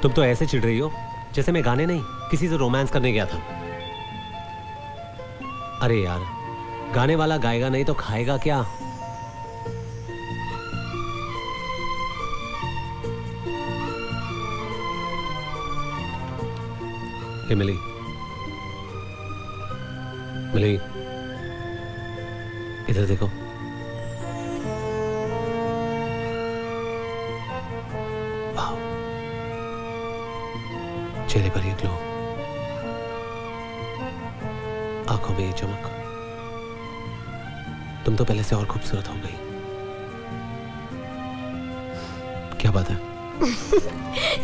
तुम तो ऐसे चिढ़ रही हो जैसे मैं गाने नहीं किसी से रोमांस करने गया था। अरे यार, गाने वाला गाएगा नहीं तो खाएगा क्या? हे मिली, मिली, इधर देखो। वाह, चेहरे पर ये ग्लो, आंखों में ये चमक। तुम तो पहले से और खूबसूरत हो गई। क्या बात है?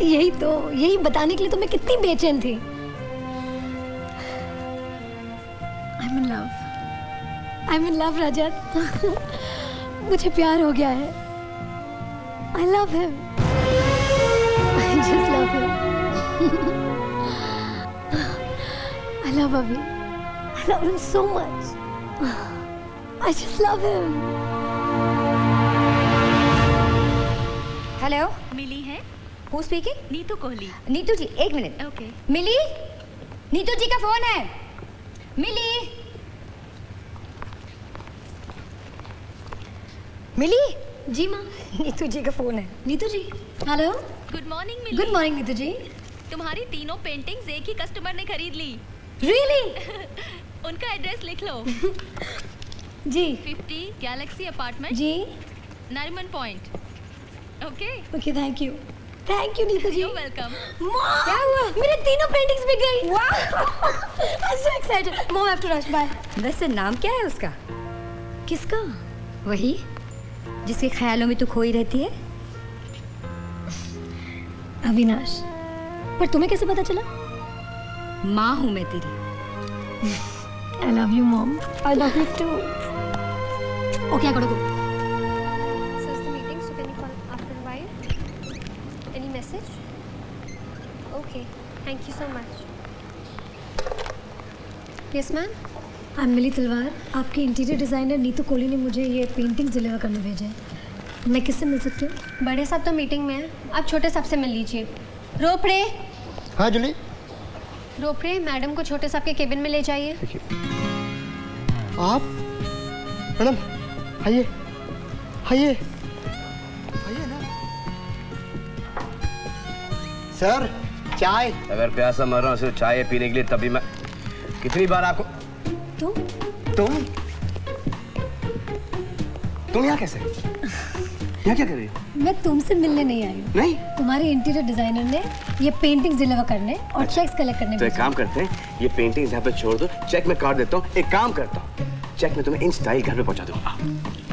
यही बताने के लिए तो मैं कितनी बेचैन थी। I'm in love, रजत। मुझे प्यार हो गया है। I love him. I just love him. I love Avi. I love him so much. I just love him. Hello, Mili है? Who speaking? नीतू कोहली। नीतू जी, एक मिनट। ओके। मिली, नीतू जी का फोन है। मिली, मिली। जी माँ। नीतू जी का फोन है। नीतू जी, हेलो। गुड मॉर्निंग मिली। गुड मॉर्निंग नीतू जी। तुम्हारी तीनों paintings एक ही कस्टमर ने खरीद ली। Really? उनका एड्रेस लिख लो। जी 50 गैलेक्सी अपार्टमेंट, जी। Nariman point. Okay, okay, thank you Neetu ji. You welcome. क्या हुआ? मेरे तीनों पेंटिंग्स बिक गई। I'm so excited. Mom, I have to rush. Bye. वैसे नाम क्या है उसका? किसका? वही जिसके ख्यालों में तू खोई रहती है। अविनाश। पर तुम्हें कैसे पता चला? माँ हूँ मैं तेरी। I love you, Mom. I love you too. Okay, I gotta go. So is the meeting, so can you call after a while? Any message? Okay, thank you so much. Yes, ma'am? I'm मिली तलवार। आपकी interior designer Neetu Kohli ने मुझे ये painting deliver करने भेजे हैं। मैं किससे मिल सकती हूँ? बड़े साहब तो मीटिंग में हैं, आप छोटे साहब से मिल लीजिए। रोपड़े, हाँ जूली। रोपड़े, मैडम को छोटे साहब के केबिन में ले जाइए। आप मैडम आइए आइए आइए ना। सर चाय। अगर प्यासा मर रहा हूँ सिर्फ चाय पीने के लिए, तभी मैं कितनी बार आपको। तुम यहाँ कैसे? यहाँ क्या कर रही हो? मैं तुमसे मिलने नहीं आई हूँ। नहीं, तुम्हारे इंटीरियर डिजाइनर ने ये पेंटिंग्स डिलीवर करने और चेक्स कलेक्ट करने तो एक भेजे। काम करते हैं, ये पेंटिंग्स यहाँ पे छोड़ दो, चेक मैं काट देता हूँ। एक काम करता हूँ, चेक मैं तुम्हें इन स्टाइल घर पे पहुँचा दूंगा।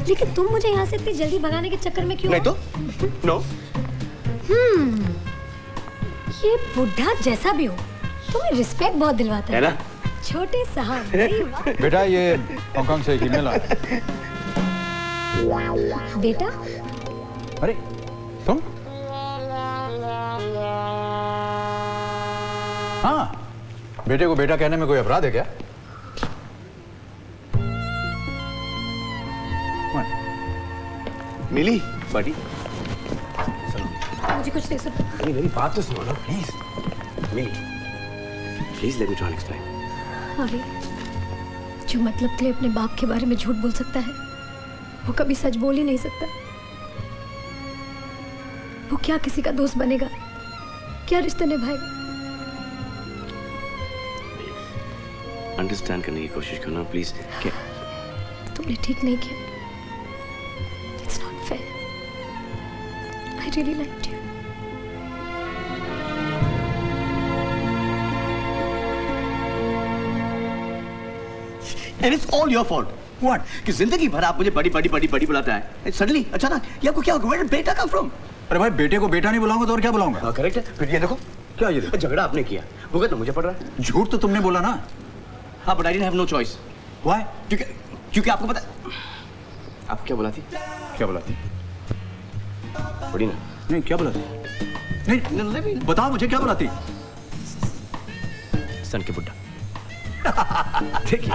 लेकिन तुम मुझे यहाँ से इतनी जल्दी भगाने के चक्कर में क्यों? नहीं तो नो। ये बुढ़ा जैसा भी हो तुम्हें रिस्पेक्ट बहुत दिलवाता है है ना? छोटे साहब। अरे वाह। बेटा ये हांगकांग से एक ईमेल आया। बेटा, अरे तुम? हाँ, बेटे को बेटा कहने में कोई अपराध है क्या? मिली बड़ी, मुझे कुछ नहीं सुन। अरे मेरी बात तो सुनो ना please. Mili please let me try explain. अभी जो मतलब के लिए अपने बाप के बारे में झूठ बोल सकता है वो कभी सच बोल ही नहीं सकता। वो क्या किसी का दोस्त बनेगा, क्या रिश्ते निभाएगा? अंडरस्टैंड करने की कोशिश करना प्लीज। क्या तुमने ठीक नहीं किया। It's not fair. I really liked you. And it's all your fault. What? कि जिंदगी भर आप मुझे बड़ी बड़ी बड़ी बड़ी बुलाता है, सडनली अचानक ये आपको क्या हो गया? बेटा कम फ्रॉम? अरे भाई बेटे को बेटा नहीं बुलाऊंगा तो और क्या बुलाऊंगा? हाँ करेक्ट है। फिर ये देखो क्या ये देखो? झगड़ा आपने किया, भुगतना मुझे पड़ रहा है। झूठ तो तुमने बोला ना। हाँ but I didn't have no choice. Why? क्योंकि आपको पता। आप क्या बुलाती? क्या बुलाती? बड़ी ना। नहीं क्या बुलाती? नहीं बताओ मुझे क्या बुलाती? सन के बुड्ढा। देखिए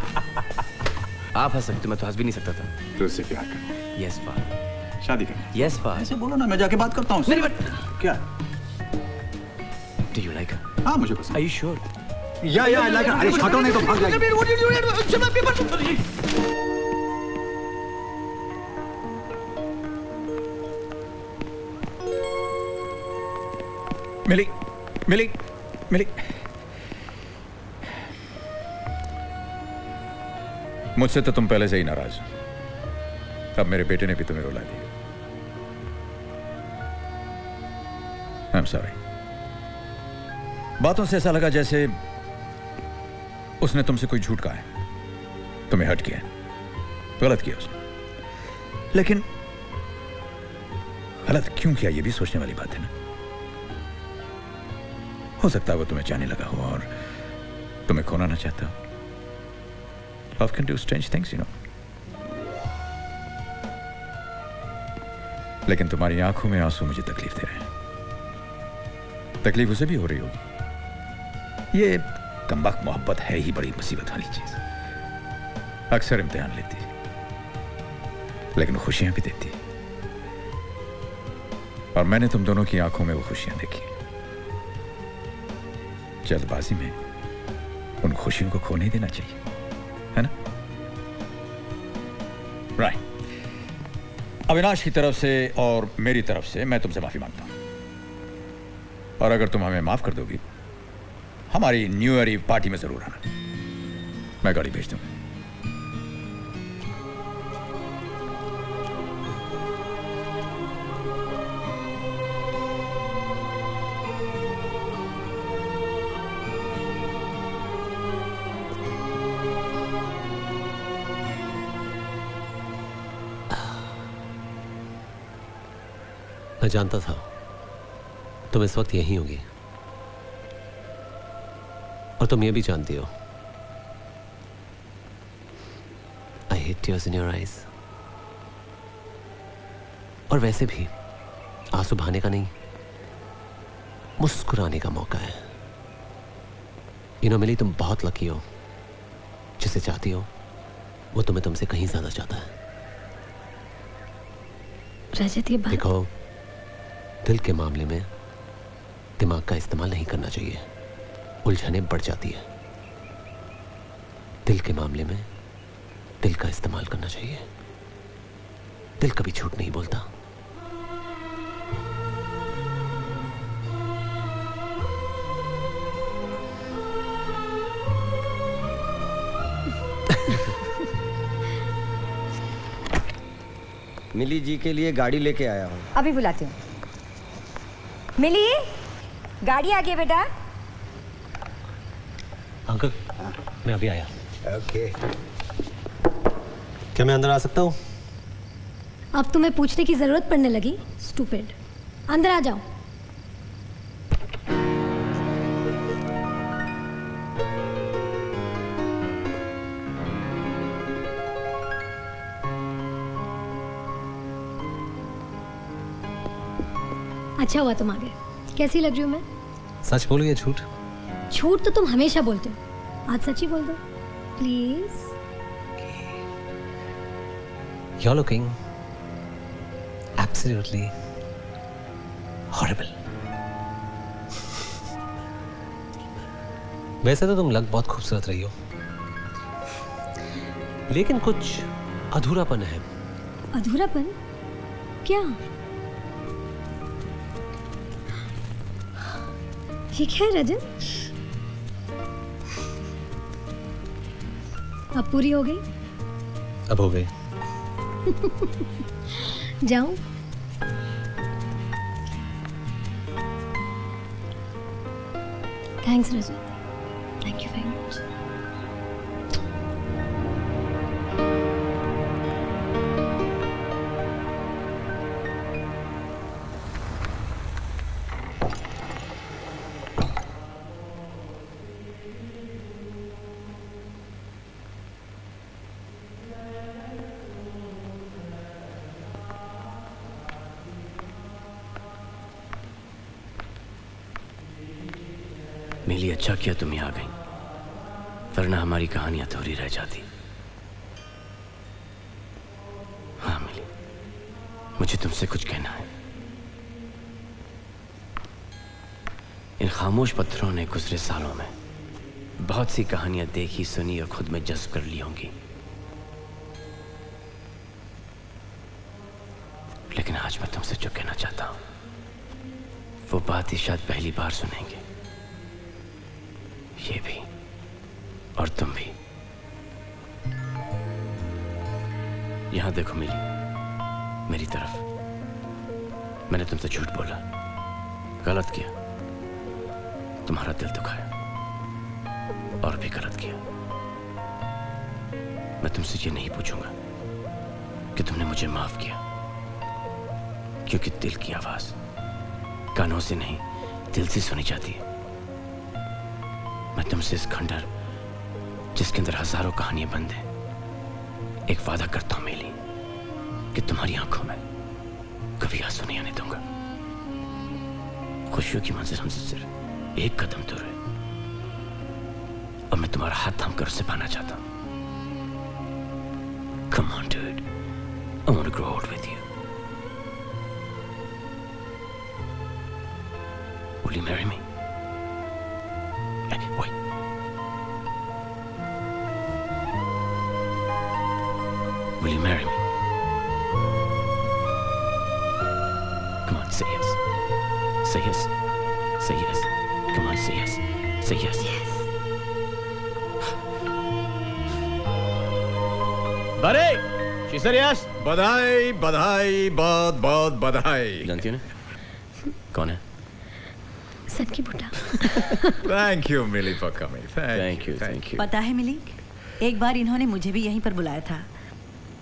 आप हंस सकते, मैं तो हंस भी नहीं सकता था। तो उससे प्यार कर। Yes father. शादी कर। Yes father. ऐसे बोलो ना, मैं जाके बात करता हूँ। नहीं बट क्या? Do you like her? हाँ मुझे पसंद। Are you sure? या आई लाइक हर। अरे हटो नहीं तो भाग जाएगी। मिली मिली मिली। मुझसे तो तुम पहले से ही नाराज हो। अब मेरे बेटे ने भी तुम्हें रुला दिया। I'm sorry। बातों से ऐसा लगा जैसे उसने तुमसे कोई झूठ कहा है, तुम्हें हर्ट किया है, गलत किया उसने। लेकिन गलत क्यों किया ये भी सोचने वाली बात है ना। हो सकता है वो तुम्हें चाहने लगा हो और तुम्हें खोना ना चाहता हो। Love can do strange things, you know। लेकिन तुम्हारी आंखों में आंसू मुझे तकलीफ दे रहे हैं। तकलीफ उसे भी हो रही होगी। ये कमबख्त मोहब्बत है ही बड़ी मुसीबत वाली चीज। अक्सर इम्तिहान लेती है लेकिन खुशियां भी देती है। और मैंने तुम दोनों की आंखों में वो खुशियां देखी। जल्दबाजी में उन खुशियों को खो नहीं देना चाहिए, है ना? राइट। अविनाश की तरफ से और मेरी तरफ से मैं तुमसे माफी मांगता हूं। और अगर तुम हमें माफ कर दोगी, हमारी न्यू ईयर ईव पार्टी में जरूर आना। मैं गाड़ी भेज दूंगा। मैं जानता था तुम इस वक्त यहीं होगी और तुम ये भी जानती हो I hate tears in your eyes। और वैसे भी आंसू बहाने का नहीं, मुस्कुराने का मौका है। मिली, तुम बहुत लकी हो। जिसे चाहती हो वो तुम्हें तुमसे कहीं ज्यादा चाहता है। रजत, ये बात देखो, दिल के मामले में दिमाग का इस्तेमाल नहीं करना चाहिए, उलझने बढ़ जाती है। दिल के मामले में दिल का इस्तेमाल करना चाहिए। दिल कभी झूठ नहीं बोलता। मिली जी के लिए गाड़ी लेके आया हूँ। अभी बुलाती हूँ। मिली, गाड़ी आ गई बेटा। अंकल, मैं अभी आया। ओके। क्या मैं अंदर आ सकता हूँ? अब तुम्हें पूछने की जरूरत पड़ने लगी, स्टूपिड। अंदर आ जाओ। अच्छा हुआ तुम आ गए। कैसी लग रही हूँ मैं? सच बोलो या झूठ? झूठ तो तुम हमेशा बोलते हो, आज सच ही बोल दो please. You're looking absolutely horrible। वैसे तो तुम लग बहुत खूबसूरत रही हो, लेकिन कुछ अधूरापन है। अधूरापन? क्या? ये क्या है रजत? अब पूरी हो गई? अब हो गई। जाऊं? Thanks Rajat, thank you very much. Mili, अच्छा किया तुम यहाँ आ गई, वरना हमारी कहानी अधूरी रह जाती। हाँ मिली, मुझे तुमसे कुछ कहना है। इन खामोश पत्थरों ने गुजरे सालों में बहुत सी कहानियां देखी, सुनी और खुद में जज्ब कर ली होंगी, लेकिन आज मैं तुमसे जो कहना चाहता हूं वो बात ही शायद पहली बार सुनेंगे, ये भी और तुम भी। यहां देखो मिली, मेरी तरफ। मैंने तुमसे झूठ बोला, गलत किया, तुम्हारा दिल दुखाया और भी गलत किया। मैं तुमसे ये नहीं पूछूंगा कि तुमने मुझे माफ किया, क्योंकि दिल की आवाज कानों से नहीं दिल से सुनी जाती है। मैं तुमसे इस खंडर जिसके अंदर हजारों कहानियां बंद हैं, एक वादा करता हूं मेली कि तुम्हारी आंखों में कभी आंसू नहीं आने दूंगा। खुशियों की मंजिल हमसे सिर्फ एक कदम दूर है और मैं तुम्हारा हाथ थाम कर उससे पाना चाहता हूं। Come on, dude. I want to grow old with you. Will you marry me? Hey, wait. Will you marry me? Come on, say yes. Say yes. Say yes. Come on, say yes. Say yes. Yes. Buddy, she said yes. बधाई बधाई, बहुत बहुत बधाई। जानती हो ना कौन है? सन की बुड्ढा। Thank you, milli, for coming. Thank you, thank you. पता है मिली, एक बार इन्होंने मुझे भी यहीं पर बुलाया था।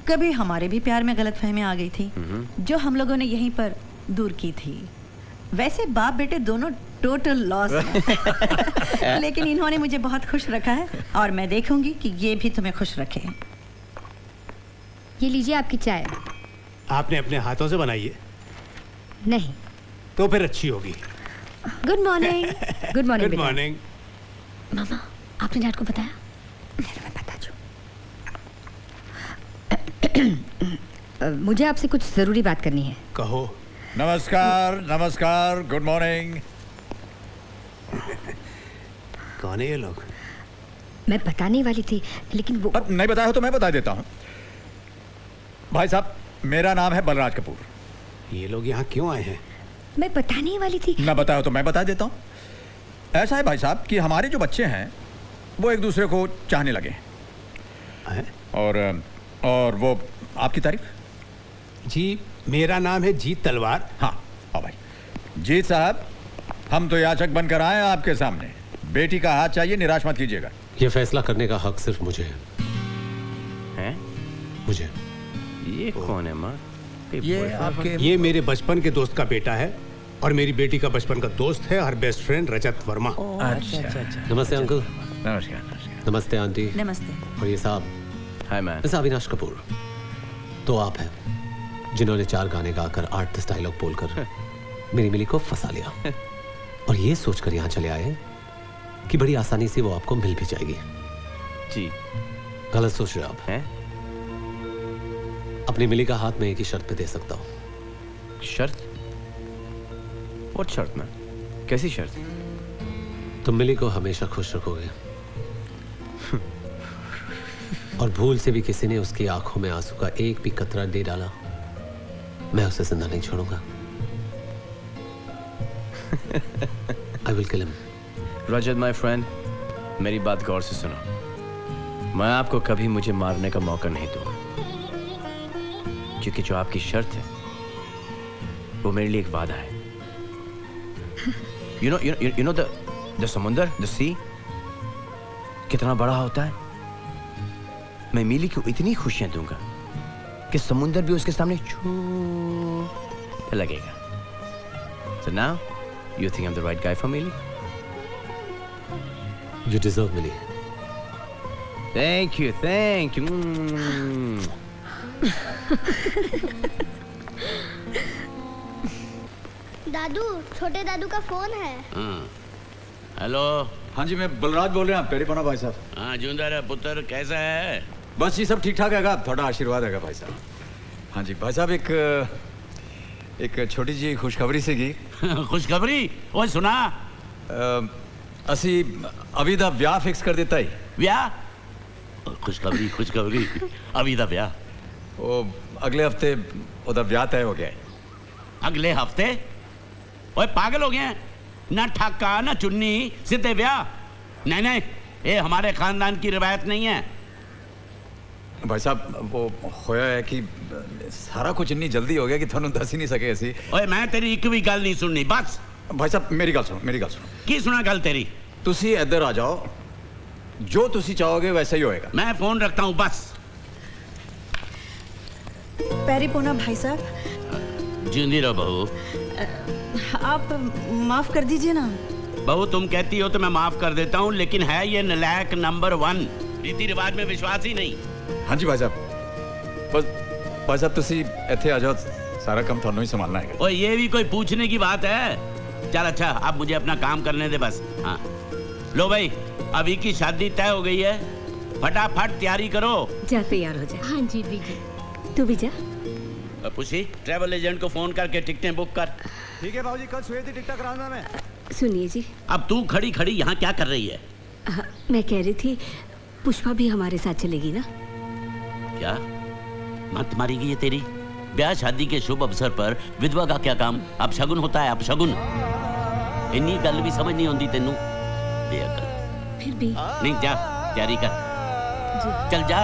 कभी हमारे भी प्यार में गलतफहमियां आ गई थी, जो हम लोगों ने यहीं पर दूर की थी। वैसे बाप बेटे दोनों टोटल लॉस हैं। लेकिन इन्होंने मुझे बहुत खुश रखा है और मैं देखूंगी कि ये भी तुम्हें खुश रखे। ये लीजिए आपकी चाय। आपने अपने हाथों से बनाई है? नहीं। तो फिर अच्छी होगी। Good morning. Good morning. Good morning. मामा, आपने डैड को बताया? मैं बता दूं। मुझे आपसे कुछ जरूरी बात करनी है। कहो। नमस्कार, नमस्कार, गुड मॉर्निंग। कौन है ये लोग? मैं बताने वाली थी, लेकिन वो नहीं बताया हो तो मैं बता देता हूँ। भाई साहब, मेरा नाम है बलराज कपूर। ये लोग यहाँ क्यों आए हैं? मैं बताने वाली थी। ना बताया हो तो मैं बता देता हूँ। ऐसा है भाई साहब कि हमारे जो बच्चे हैं वो एक दूसरे को चाहने लगे हैं। और वो आपकी तारीफ? जी, मेरा नाम है जीत तलवार। हाँ भाई जीत साहब, हम तो याचक बनकर आए हैं आपके सामने। बेटी का हाथ चाहिए, निराश मत कीजिएगा। ये फैसला करने का हक सिर्फ मुझे है। मुझे। ये कौन है माँ? ये मेरे बचपन के दोस्त का बेटा है और मेरी बेटी का बचपन का दोस्त है और बेस्ट फ्रेंड रजत वर्मा। अच्छा। नमस्ते अंकल। नमस्कार। नमस्ते आंटी। नमस्ते। और ये साहब? Hi ma'am. Miss Avinash Kapoor. तो आप हैं जिन्होंने 4 गाने गाकर आर्टिस्ट डायलॉग बोलकर मेरी मिली को फंसा लिया और ये सोचकर यहाँ चले आए कि बड़ी आसानी से वो आपको मिल भी जाएगी। जी। गलत सोच रहे आप हैं? अपनी मिली का हाथ में एक ही शर्त पे दे सकता हूँ। शर्त? और शर्त में? कैसी शर्त? तुम मिली को हमेशा खुश रखोगे और भूल से भी किसी ने उसकी आंखों में आंसू का एक भी कतरा दे डाला, मैं उसे जिंदा नहीं छोड़ूंगा। I will kill him. Rajat my friend, मेरी बात गौर से सुनो। मैं आपको कभी मुझे मारने का मौका नहीं दूंगा, क्योंकि जो आपकी शर्त है वो मेरे लिए एक वादा है। You know the समुंदर, the sea, कितना बड़ा होता है। मैं मिली को इतनी खुशियां दूंगा कि समुंदर भी उसके सामने छू लगेगा। So now, you think I'm the right guy for Millie? You deserve Millie. Thank you, thank you. दादू, छोटे दादू का फोन है। हेलो। हाँ जी, मैं बलराज बोल रहे हैं। आप टेलीफोन भाई साहब? हाँ जुंदर पुत्र, कैसा है? बस जी सब ठीक ठाक है। थोड़ा आशीर्वाद है भाई साहब। हाँ जी भाई साहब, एक छोटी जी खुशखबरी से की। खुशखबरी? वो सुना, ਅਸੀਂ ਅਭੀ ਦਾ ਵਿਆਹ ਫਿਕਸ ਕਰ ਦਿੱਤਾ ਹੈ। ਵਿਆਹ? ਖੁਸ਼ਖਬਰੀ ਖੁਸ਼ਖਬਰੀ, ਅਭੀ ਦਾ ਵਿਆਹ। ਉਹ ਅਗਲੇ ਹਫਤੇ ਉਹਦਾ ਵਿਆਹ ਤੈਅ ਹੋ ਗਿਆ ਹੈ। अगले हफ्ते? ओए पागल हो गए हैं? ना ठाका ना चुन्नी, सीधे ब्याह? नहीं नहीं, ये हमारे खानदान की रिवायत नहीं है। भाई साहब वो होया है कि सारा कुछ इतनी जल्दी हो गया कि थानू दस ही नहीं सके ऐसी। ओए मैं तेरी एक भी गल नहीं सुननी बस। भाई साहब मेरी गल सुनो, मेरी गल सुनो। की सुना गल तेरी? तुसी इधर आ जाओ, जो तुसी चाहोगे वैसा ही होएगा। मैं फोन रखता हूँ बस। पैरी पोना भाई साहब। जिंदी रहो बहू। आप माफ कर दीजिए ना। बहू तुम कहती हो तो मैं माफ कर देता हूँ, लेकिन है ये नलायक नंबर 1, रीति रिवाज में विश्वास ही नहीं। हाँ जी भाई साहब, बस भाई साहब तुसी इत्थे आ जाओ, सारा काम थानू ही संभालना है। ओए ये भी कोई पूछने की बात है? चल अच्छा, अब मुझे अपना काम करने दे बस। हाँ लो भाई, अभी की शादी तय हो गई है, फटाफट तैयारी करो। जा तैयार हो जा। हाँ जी बीजी। तू भी जा। पुशी ट्रैवल एजेंट को फोन करके टिकटें बुक कर। ठीक है बाबूजी, कल सुबह टिकट कराना मैं। सुनिए जी। अब तू खड़ी खड़ी यहाँ क्या कर रही है? मैं कह रही थी पुष्पा भी हमारे साथ चलेगी ना। क्या मत मारेगी ये तेरी? ब्याह शादी के शुभ अवसर पर विधवा का क्या काम? अब शगुन होता है, अब शगुन। इन्नी गल भी समझ नहीं आती तेनू? बेअकल। फिर भी नहीं, जा तैयारी कर, चल जा।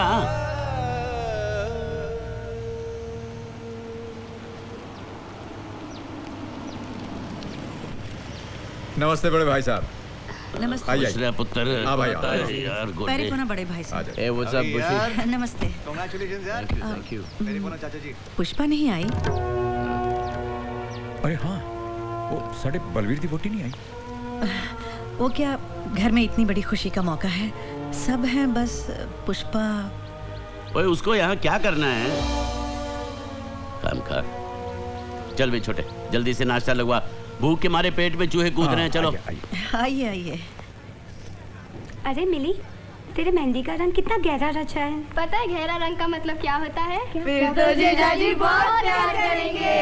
नमस्ते बड़े भाई साहब। नमस्ते। आइए पुत्र। हाँ भाई यार पैरी पोना बड़े भाई साहब। ए वो सब बुशी। नमस्ते। कांग्रेचुलेशंस यार। Thank you. पैरी पोना चाचा जी। पुष्पा नहीं आई? अरे हाँ, वो साढ़े बलवीर दी वोटी नहीं आई। वो क्या, घर में इतनी बड़ी खुशी का मौका है, सब हैं, बस पुष्पा। ओए उसको यहाँ क्या करना है? काम खा। चल बे छोटे, जल्दी से नाश्ता लगवा, भूख के मारे पेट में चूहे कूद रहे हैं। चलो आइए आइए। अरे मिली, तेरे मेहंदी का रंग कितना गहरा रचा है। पता है गहरा रंग का मतलब क्या होता है? फिर तो जीजाजी बहुत प्यार करेंगे।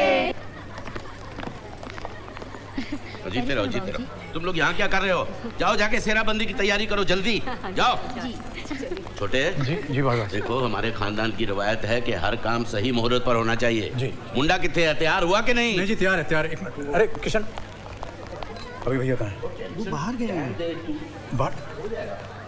जीते रहो, जीते रहो। तुम लोग यहाँ क्या कर रहे हो? जाओ जाके सेराबंदी की तैयारी करो, जल्दी जाओ। छोटे जी भाई। देखो हमारे खानदान की रवायत है कि हर काम सही मुहूर्त पर होना चाहिए। जी। मुंडा कितने है, तैयार हुआ कि नहीं? नहीं जी तैयार है, तैयार है। एक मिनट। अरे किशन, अभी भैया कहाँ है? वो बाहर गए हैं। बाहर?